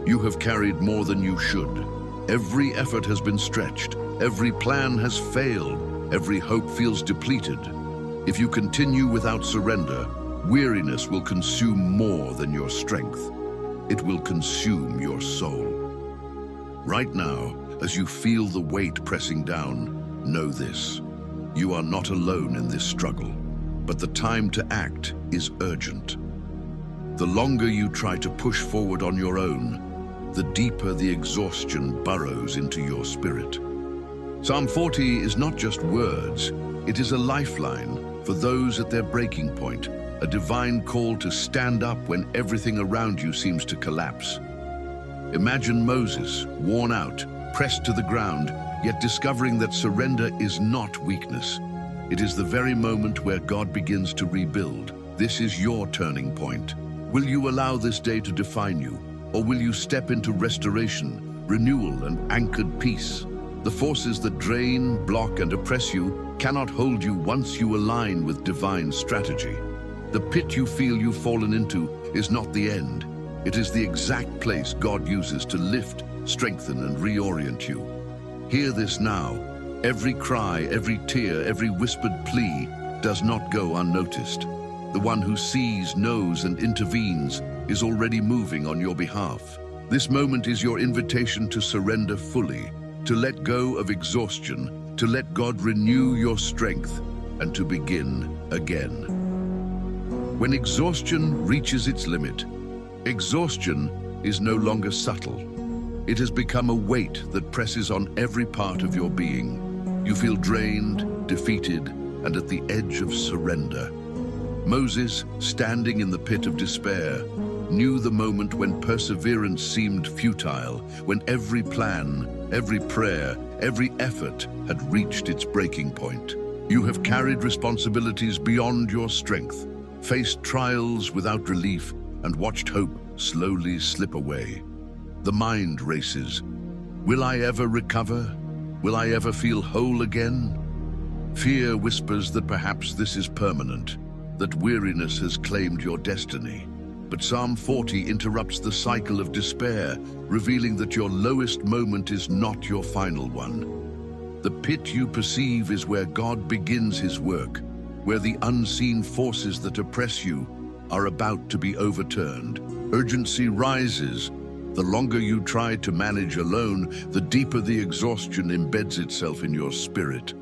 You have carried more than you should. Every effort has been stretched. Every plan has failed. Every hope feels depleted. If you continue without surrender, weariness will consume more than your strength. It will consume your soul. Right now, as you feel the weight pressing down, know this. You are not alone in this struggle, but the time to act is urgent. The longer you try to push forward on your own, the deeper the exhaustion burrows into your spirit. Psalm 40 is not just words, it is a lifeline for those at their breaking point, a divine call to stand up when everything around you seems to collapse. Imagine Moses, worn out, pressed to the ground, yet discovering that surrender is not weakness. It is the very moment where God begins to rebuild. This is your turning point. Will you allow this day to define you? Or will you step into restoration, renewal, and anchored peace? The forces that drain, block, and oppress you cannot hold you once you align with divine strategy. The pit you feel you've fallen into is not the end. It is the exact place God uses to lift, strengthen, and reorient you. Hear this now. Every cry, every tear, every whispered plea does not go unnoticed. The one who sees, knows, and intervenes is already moving on your behalf. This moment is your invitation to surrender fully, to let go of exhaustion, to let God renew your strength, and to begin again. When exhaustion reaches its limit, exhaustion is no longer subtle. It has become a weight that presses on every part of your being. You feel drained, defeated, and at the edge of surrender. Moses, standing in the pit of despair, knew the moment when perseverance seemed futile, when every plan, every prayer, every effort had reached its breaking point. You have carried responsibilities beyond your strength, faced trials without relief, and watched hope slowly slip away. The mind races. Will I ever recover? Will I ever feel whole again? Fear whispers that perhaps this is permanent, that weariness has claimed your destiny. But Psalm 40 interrupts the cycle of despair, revealing that your lowest moment is not your final one. The pit you perceive is where God begins his work, where the unseen forces that oppress you are about to be overturned. Urgency rises. The longer you try to manage alone, the deeper the exhaustion embeds itself in your spirit.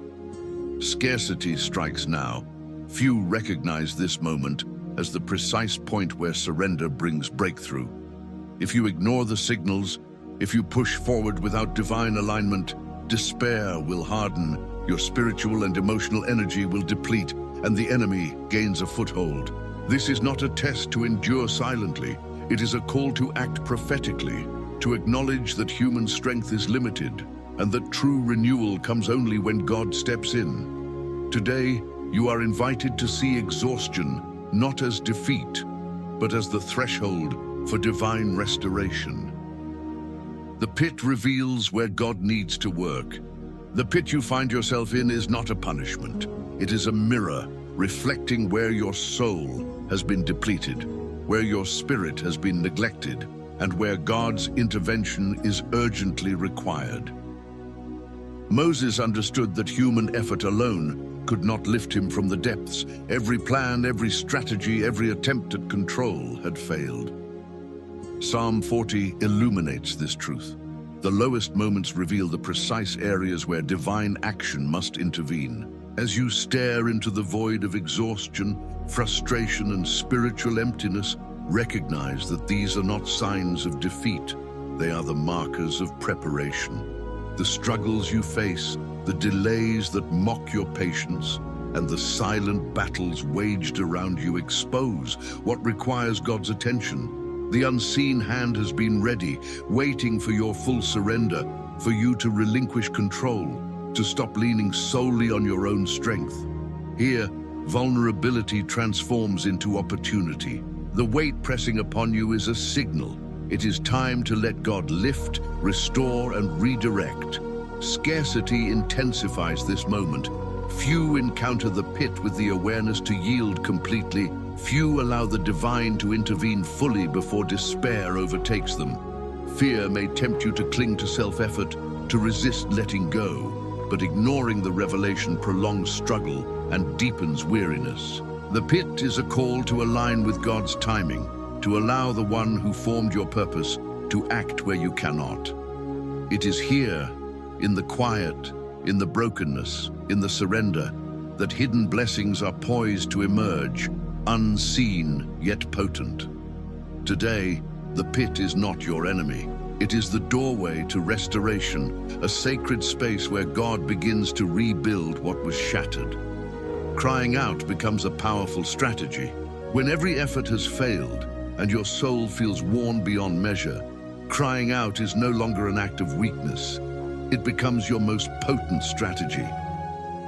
Scarcity strikes now. Few recognize this moment as the precise point where surrender brings breakthrough. If you ignore the signals, if you push forward without divine alignment, despair will harden, your spiritual and emotional energy will deplete, and the enemy gains a foothold. This is not a test to endure silently. It is a call to act prophetically, to acknowledge that human strength is limited, and that true renewal comes only when God steps in. Today, you are invited to see exhaustion not as defeat, but as the threshold for divine restoration. The pit reveals where God needs to work. The pit you find yourself in is not a punishment. It is a mirror reflecting where your soul has been depleted, where your spirit has been neglected, and where God's intervention is urgently required. Moses understood that human effort alone could not lift him from the depths. Every plan, every strategy, every attempt at control had failed. Psalm 40 illuminates this truth. The lowest moments reveal the precise areas where divine action must intervene. As you stare into the void of exhaustion, frustration, and spiritual emptiness, recognize that these are not signs of defeat. They are the markers of preparation. The struggles you face, the delays that mock your patience, and the silent battles waged around you expose what requires God's attention. The unseen hand has been ready, waiting for your full surrender, for you to relinquish control, to stop leaning solely on your own strength. Here, vulnerability transforms into opportunity. The weight pressing upon you is a signal. It is time to let God lift, restore, and redirect. Scarcity intensifies this moment. Few encounter the pit with the awareness to yield completely. Few allow the divine to intervene fully before despair overtakes them. Fear may tempt you to cling to self-effort, to resist letting go, but ignoring the revelation prolongs struggle and deepens weariness. The pit is a call to align with God's timing, to allow the one who formed your purpose to act where you cannot. It is here, in the quiet, in the brokenness, in the surrender, that hidden blessings are poised to emerge, unseen yet potent. Today, the pit is not your enemy. It is the doorway to restoration, a sacred space where God begins to rebuild what was shattered. Crying out becomes a powerful strategy. When every effort has failed and your soul feels worn beyond measure, crying out is no longer an act of weakness. It becomes your most potent strategy.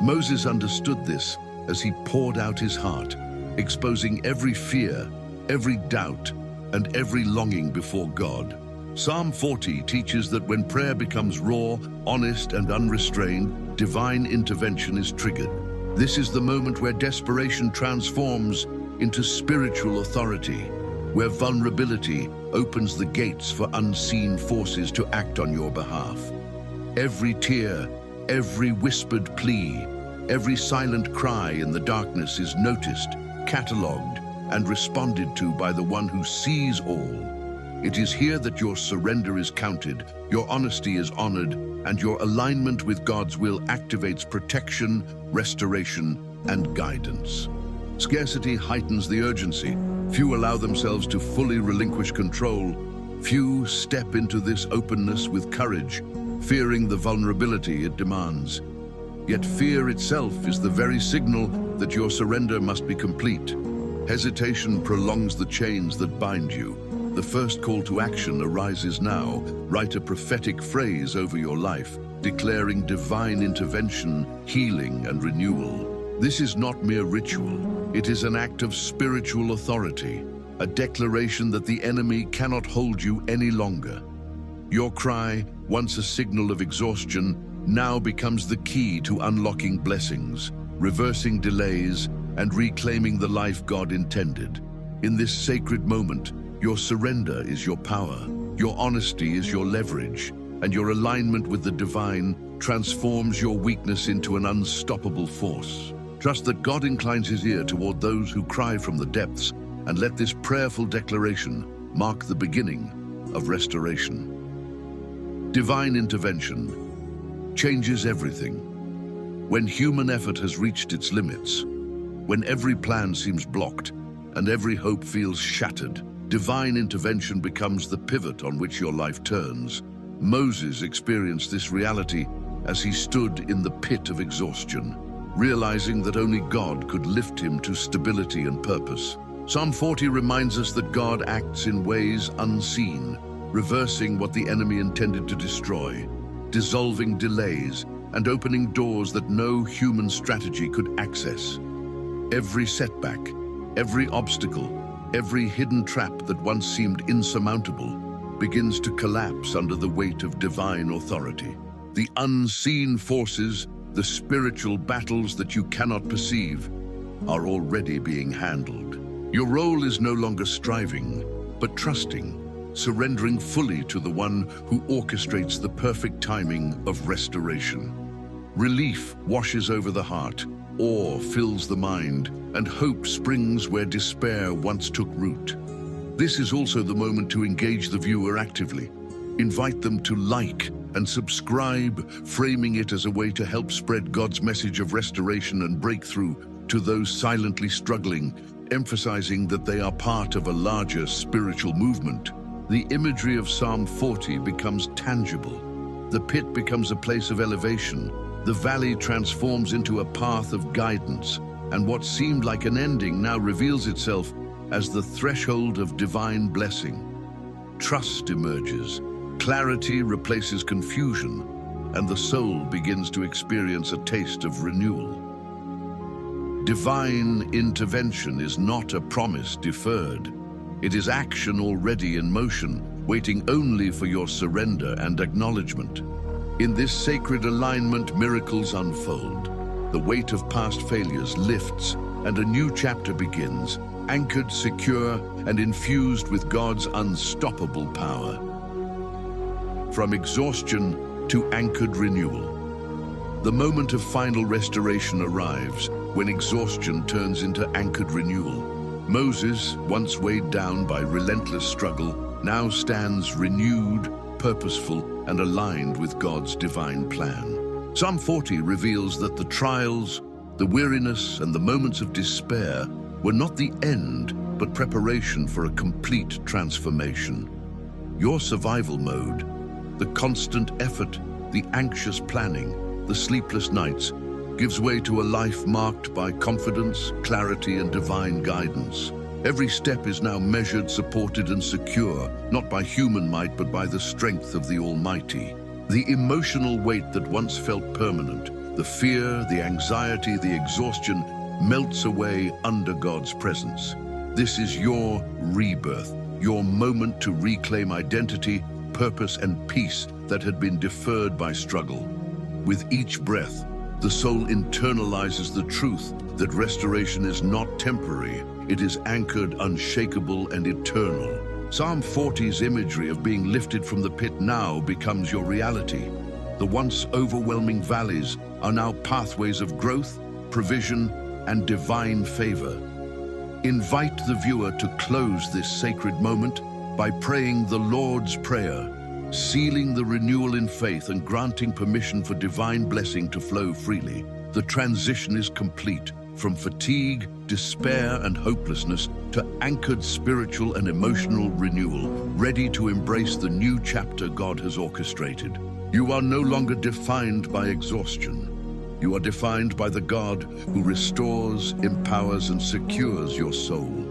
Moses understood this as he poured out his heart, exposing every fear, every doubt, and every longing before God. Psalm 40 teaches that when prayer becomes raw, honest, and unrestrained, divine intervention is triggered. This is the moment where desperation transforms into spiritual authority, where vulnerability opens the gates for unseen forces to act on your behalf. Every tear, every whispered plea, every silent cry in the darkness is noticed, catalogued, and responded to by the one who sees all. It is here that your surrender is counted, your honesty is honored, and your alignment with God's will activates protection, restoration, and guidance. Scarcity heightens the urgency. Few allow themselves to fully relinquish control. Few step into this openness with courage, fearing the vulnerability it demands. Yet fear itself is the very signal that your surrender must be complete. Hesitation prolongs the chains that bind you. The first call to action arises now. Write a prophetic phrase over your life, declaring divine intervention, healing, and renewal. This is not mere ritual. It is an act of spiritual authority, a declaration that the enemy cannot hold you any longer. Your cry, once a signal of exhaustion, now becomes the key to unlocking blessings, reversing delays, and reclaiming the life God intended. In this sacred moment, your surrender is your power, your honesty is your leverage, and your alignment with the divine transforms your weakness into an unstoppable force. Trust that God inclines his ear toward those who cry from the depths, and let this prayerful declaration mark the beginning of restoration. Divine intervention changes everything. When human effort has reached its limits, when every plan seems blocked and every hope feels shattered, divine intervention becomes the pivot on which your life turns. Moses experienced this reality as he stood in the pit of exhaustion, realizing that only God could lift him to stability and purpose. Psalm 40 reminds us that God acts in ways unseen, reversing what the enemy intended to destroy, dissolving delays, and opening doors that no human strategy could access. Every setback, every obstacle, every hidden trap that once seemed insurmountable begins to collapse under the weight of divine authority. The unseen forces, the spiritual battles that you cannot perceive, are already being handled. Your role is no longer striving, but trusting, surrendering fully to the one who orchestrates the perfect timing of restoration. Relief washes over the heart, awe fills the mind, and hope springs where despair once took root. This is also the moment to engage the viewer actively. Invite them to like and subscribe, framing it as a way to help spread God's message of restoration and breakthrough to those silently struggling, emphasizing that they are part of a larger spiritual movement. The imagery of Psalm 40 becomes tangible. The pit becomes a place of elevation. The valley transforms into a path of guidance, and what seemed like an ending now reveals itself as the threshold of divine blessing. Trust emerges, clarity replaces confusion, and the soul begins to experience a taste of renewal. Divine intervention is not a promise deferred. It is action already in motion, waiting only for your surrender and acknowledgement. In this sacred alignment, miracles unfold. The weight of past failures lifts, and a new chapter begins, anchored, secure, and infused with God's unstoppable power. from exhaustion to anchored renewal. The moment of final restoration arrives when exhaustion turns into anchored renewal. Moses, once weighed down by relentless struggle, now stands renewed, purposeful, and aligned with God's divine plan. Psalm 40 reveals that the trials, the weariness, and the moments of despair were not the end, but preparation for a complete transformation. Your survival mode, the constant effort, the anxious planning, the sleepless nights, gives way to a life marked by confidence, clarity, and divine guidance. Every step is now measured, supported, and secure, not by human might, but by the strength of the Almighty. The emotional weight that once felt permanent, the fear, the anxiety, the exhaustion, melts away under God's presence. This is your rebirth, your moment to reclaim identity, purpose, and peace that had been deferred by struggle. With each breath, the soul internalizes the truth that restoration is not temporary, it is anchored, unshakable, and eternal. Psalm 40's imagery of being lifted from the pit now becomes your reality. The once overwhelming valleys are now pathways of growth, provision, and divine favor. Invite the viewer to close this sacred moment by praying the Lord's Prayer, sealing the renewal in faith and granting permission for divine blessing to flow freely. The transition is complete, from fatigue, despair, and hopelessness to anchored spiritual and emotional renewal, ready to embrace the new chapter God has orchestrated. You are no longer defined by exhaustion. You are defined by the God who restores, empowers, and secures your soul.